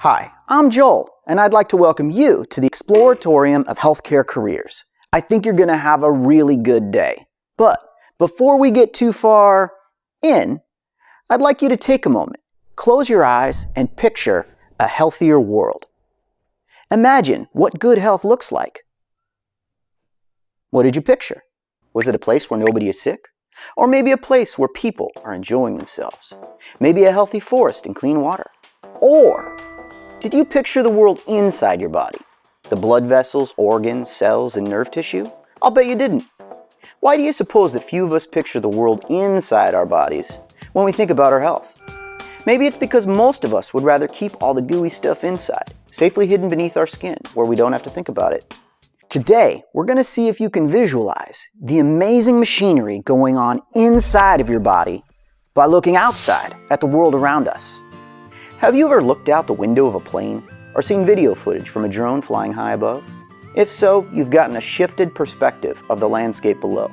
Hi, I'm Joel, and I'd like to welcome you to the Exploratorium of Healthcare Careers. I think you're going to have a really good day. But before we get too far in, I'd like you to take a moment, close your eyes, and picture a healthier world. Imagine what good health looks like. What did you picture? Was it a place where nobody is sick? Or maybe a place where people are enjoying themselves? Maybe a healthy forest and clean water? Or did you picture the world inside your body? The blood vessels, organs, cells, and nerve tissue? I'll bet you didn't. Why do you suppose that few of us picture the world inside our bodies when we think about our health? Maybe it's because most of us would rather keep all the gooey stuff inside, safely hidden beneath our skin, where we don't have to think about it. Today, we're going to see if you can visualize the amazing machinery going on inside of your body by looking outside at the world around us. Have you ever looked out the window of a plane or seen video footage from a drone flying high above? If so, you've gotten a shifted perspective of the landscape below.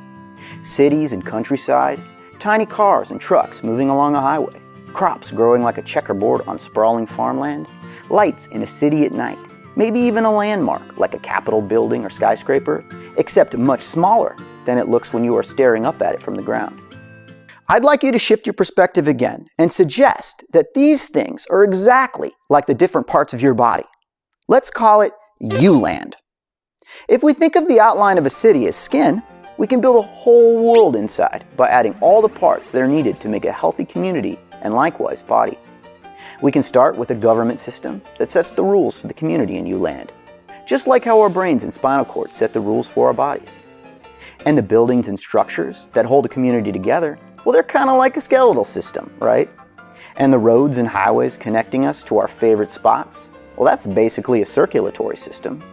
Cities and countryside, tiny cars and trucks moving along a highway, crops growing like a checkerboard on sprawling farmland, lights in a city at night, maybe even a landmark like a Capitol building or skyscraper, except much smaller than it looks when you are staring up at it from the ground. I'd like you to shift your perspective again and suggest that these things are exactly like the different parts of your body. Let's call it Youland. If we think of the outline of a city as skin, we can build a whole world inside by adding all the parts that are needed to make a healthy community and likewise body. We can start with a government system that sets the rules for the community in Youland, just like how our brains and spinal cord set the rules for our bodies. And the buildings and structures that hold a community together, well, they're kind of like a skeletal system, right? And the roads and highways connecting us to our favorite spots, well, that's basically a circulatory system.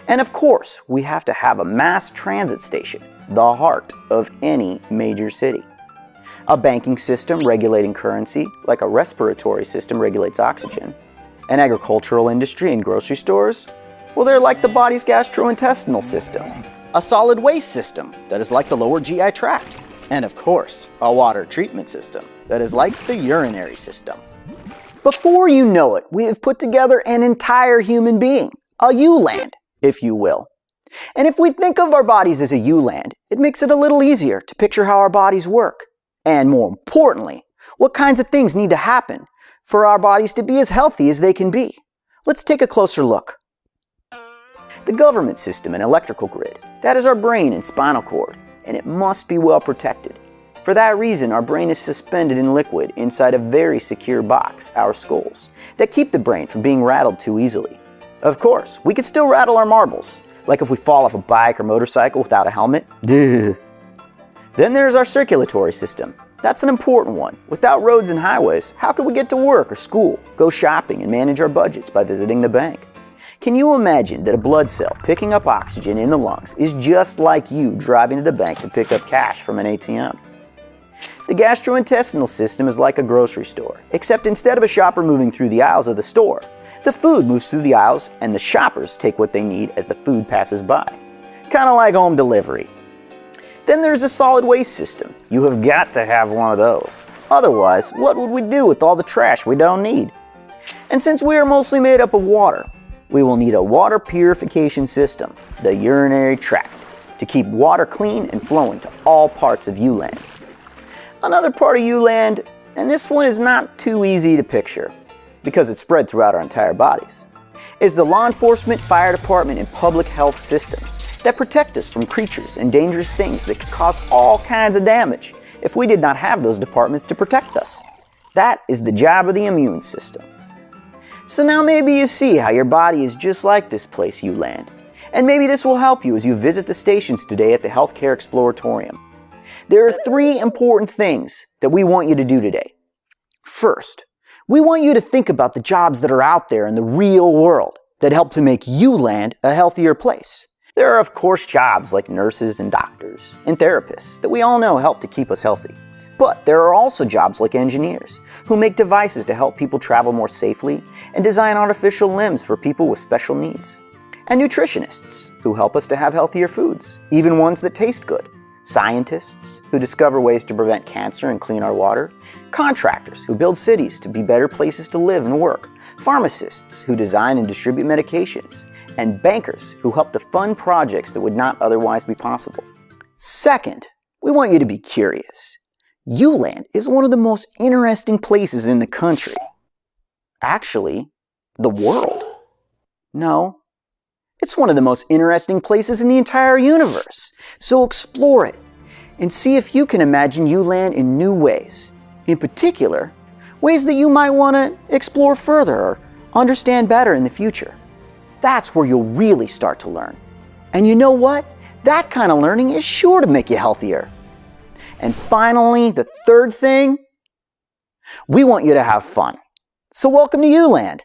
And of course, we have to have a mass transit station, the heart of any major city. A banking system regulating currency, like a respiratory system regulates oxygen. An agricultural industry and grocery stores, well, they're like the body's gastrointestinal system. A solid waste system that is like the lower GI tract. And of course, a water treatment system that is like the urinary system. Before you know it, we have put together an entire human being, a Youland, if you will. And if we think of our bodies as a Youland, it makes it a little easier to picture how our bodies work. And more importantly, what kinds of things need to happen for our bodies to be as healthy as they can be. Let's take a closer look. The government system and electrical grid, that is our brain and spinal cord, and it must be well protected. For that reason, our brain is suspended in liquid inside a very secure box, our skulls, that keep the brain from being rattled too easily. Of course, we can still rattle our marbles, like if we fall off a bike or motorcycle without a helmet. Duh. Then there's our circulatory system. That's an important one. Without roads and highways, how could we get to work or school, go shopping, and manage our budgets by visiting the bank? Can you imagine that a blood cell picking up oxygen in the lungs is just like you driving to the bank to pick up cash from an ATM? The gastrointestinal system is like a grocery store, except instead of a shopper moving through the aisles of the store, the food moves through the aisles and the shoppers take what they need as the food passes by. Kind of like home delivery. Then there's a solid waste system. You have got to have one of those. Otherwise, what would we do with all the trash we don't need? And since we are mostly made up of water, we will need a water purification system, the urinary tract, to keep water clean and flowing to all parts of Youland. Another part of Youland, and this one is not too easy to picture because it's spread throughout our entire bodies, is the law enforcement, fire department, and public health systems that protect us from creatures and dangerous things that could cause all kinds of damage if we did not have those departments to protect us. That is the job of the immune system. So now maybe you see how your body is just like this place, Youland. And maybe this will help you as you visit the stations today at the Healthcare Exploratorium. There are 3 important things that we want you to do today. First, we want you to think about the jobs that are out there in the real world that help to make Youland a healthier place. There are of course jobs like nurses and doctors and therapists that we all know help to keep us healthy. But there are also jobs like engineers, who make devices to help people travel more safely and design artificial limbs for people with special needs. And nutritionists, who help us to have healthier foods, even ones that taste good. Scientists, who discover ways to prevent cancer and clean our water. Contractors, who build cities to be better places to live and work. pharmacists who design and distribute medications, and bankers who help to fund projects that would not otherwise be possible. Second, we want you to be curious. Youland is one of the most interesting places in the country. Actually, the world. No, it's one of the most interesting places in the entire universe. So explore it and see if you can imagine Youland in new ways. In particular, ways that you might want to explore further or understand better in the future. That's where you'll really start to learn. And you know what? That kind of learning is sure to make you healthier. And finally, the third thing, we want you to have fun. So welcome to Youland.